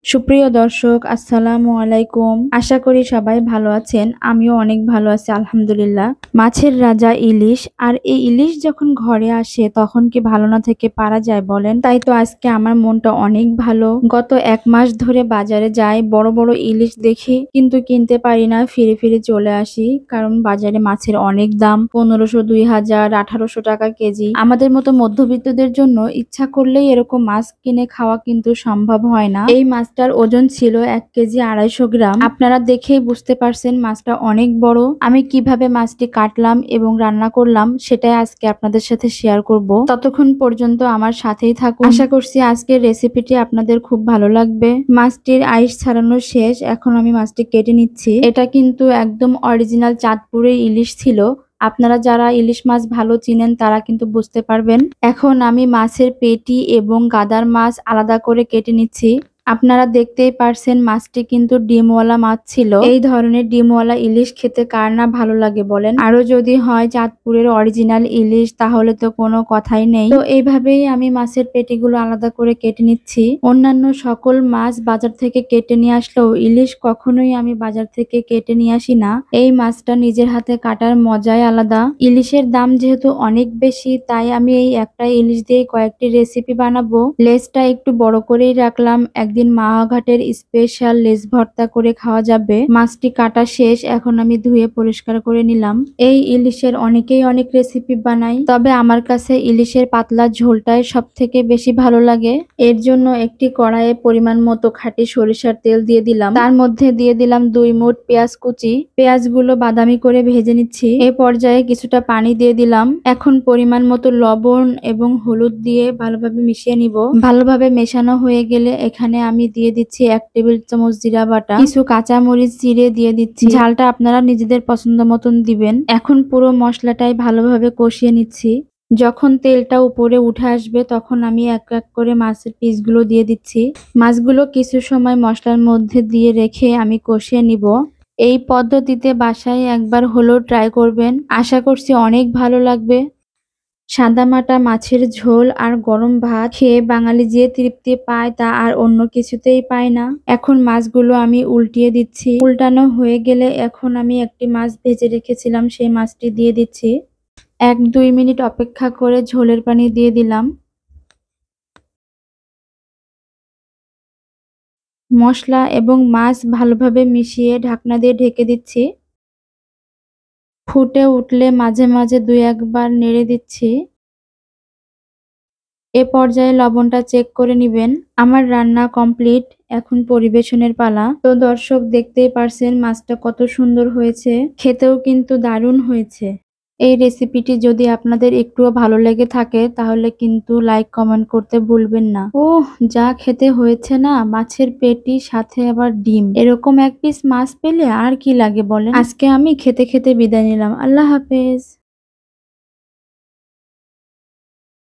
সুপ্রিয় দর্শক, আসসালামু আলাইকুম। আশা করি সবাই ভালো আছেন। আমিও অনেক ভালো আছি আলহামদুলিল্লাহ। মাছের রাজা ইলিশ, আর এই ইলিশ যখন ঘরে আসে তখন কি ভালো না থেকে পারা যায় বলেন? তাই তো আজকে আমার মনটা অনেক ভালো। গত ১ মাস ধরে বাজারে যাই, বড় বড় ইলিশ দেখি কিন্তু কিনতে পারি না, ফিরে ফিরে চলে আসি। কারণ বাজারে মাছের অনেক দাম, ১৫০০, ২০০০, ১৮০০ টাকা কেজি। আমাদের মতো মধ্যবিত্তদের জন্য ইচ্ছা করলেই এরকম মাছ কিনে খাওয়া কিন্তু সম্ভব হয় না। এই মাছটার ওজন ছিল ১ কেজি ২৫০ গ্রাম। আপনারা দেখেই বুঝতে পারছেন মাছটা অনেক বড়। আমি কিভাবে মাছটি কাটলাম এবং রান্না করলাম সেটাই আজকে আপনাদের সাথে শেয়ার করব। ততক্ষণ পর্যন্ত আমার সাথেই থাকুন। আশা করছি আজকের রেসিপিটি আপনাদের খুব ভালো লাগবে। মাছটির আইস ছাড়ানো শেষ, এখন আমি মাছটি কেটে নিচ্ছি। এটা কিন্তু একদম অরিজিনাল চাঁদপুরের ইলিশ ছিল। আপনারা যারা ইলিশ মাছ ভালো চিনেন তারা কিন্তু বুঝতে পারবেন। এখন আমি মাছের পেটি এবং গাদার মাছ আলাদা করে কেটে নিচ্ছি। আপনারা দেখতেই পারছেন মাছটি কিন্তু ডিমওয়ালা মাছ ছিল। এই ধরনের ডিমওয়ালা ইলিশ খেতে কার না ভালো লাগে বলেন? আরো যদি হয় চাঁদপুরের অরিজিনাল ইলিশ তাহলে তো কোনো কথাই নেই। তো এইভাবেই আমি মাছের পেটিগুলো আলাদা করে কেটে নিচ্ছি। অন্যান্য সকল মাছ বাজার থেকে কেটে নিয়ে আসলেও ইলিশ কখনোই আমি বাজার থেকে কেটে নিয়ে আসি না। এই মাছটা নিজের হাতে কাটার মজাই আলাদা। ইলিশের দাম যেহেতু অনেক বেশি, তাই আমি এই একটা ইলিশ দিয়ে কয়েকটি রেসিপি বানাবো। লেজটা একটু বড় করেই রাখলাম, একদিন মাওয়া-ঘাটের স্পেশাল লেজ ভর্তা করে খাওয়া যাবে। মাছটি কাটা শেষ, এখন আমি ধুয়ে পরিষ্কার করে নিলাম। এই ইলিশের অনেকেই অনেক রেসিপি বানায়, তবে আমার কাছে ইলিশের পাতলা ঝোলটাই সব থেকে বেশি ভালো লাগে। এর জন্য একটি কড়াইয়ে পরিমাণ মতো খাঁটি সরিষার তেল দিয়ে দিলাম। তার মধ্যে দিয়ে দিলাম ২ মুঠ পেঁয়াজ কুচি। পেঁয়াজগুলো বাদামি করে ভেজে নিচ্ছি। এ পর্যায়ে কিছুটা পানি দিয়ে দিলাম। এখন পরিমাণ মতো লবণ এবং হলুদ দিয়ে ভালোভাবে মিশিয়ে নিব। ভালোভাবে মেশানো হয়ে গেলে এখানে আমি দিয়ে দিচ্ছি ১ টেবিল চামচ জিরা বাটা, কিছু কাঁচা মরিচ চিড়ে দিয়ে দিচ্ছি। ঝালটা আপনারা নিজেদের পছন্দ মতন দিবেন। এখন পুরো মশলাটাই ভালোভাবে কষিয়ে নিচ্ছি। যখন তেলটা উপরে উঠে আসবে তখন আমি এক এক করে মাছের পিসগুলো দিয়ে দিচ্ছি। মাছগুলো কিছু সময় মশলার মধ্যে দিয়ে রেখে আমি কষিয়ে নিব। এই পদ্ধতিতে বাসায় একবার হলেও ট্রাই করবেন, আশা করছি অনেক ভালো লাগবে। সাদামাটা মাছের ঝোল আর গরম ভাত খেয়ে বাঙালি যে তৃপ্তি পায় তা আর অন্য কিছুতেই পায় না। এখন মাছগুলো আমি উল্টিয়ে দিচ্ছি। উল্টানো হয়ে গেলে এখন আমি একটি মাছ ভেজে রেখেছিলাম, সেই মাছটি দিয়ে দিচ্ছি। ১-২ মিনিট অপেক্ষা করে ঝোলের পানি দিয়ে দিলাম। মশলা এবং মাছ ভালোভাবে মিশিয়ে ঢাকনা দিয়ে ঢেকে দিচ্ছি। ফুটে উঠলে মাঝে মাঝে ২-১ বার নেড়ে দিচ্ছি। এ পর্যায়ে লবণটা চেক করে নিবেন। আমার রান্না কমপ্লিট, এখন পরিবেশনের পালা। তো দর্শক দেখতেই পারছেন মাছটা কত সুন্দর হয়েছে, খেতেও কিন্তু দারুণ হয়েছে। এই রেসিপিটি যদি আপনাদের একটুও ভালো লেগে থাকে তাহলে কিন্তু লাইক কমেন্ট করতে ভুলবেন না। ওহ, যা খেতে হয়েছে না! মাছের পেটি সাথে আবার ডিম, এরকম ১ পিস মাছ পেলে আর কি লাগে বলেন? আজকে আমি খেতে খেতে বিদায় নিলাম। আল্লাহ হাফেজ।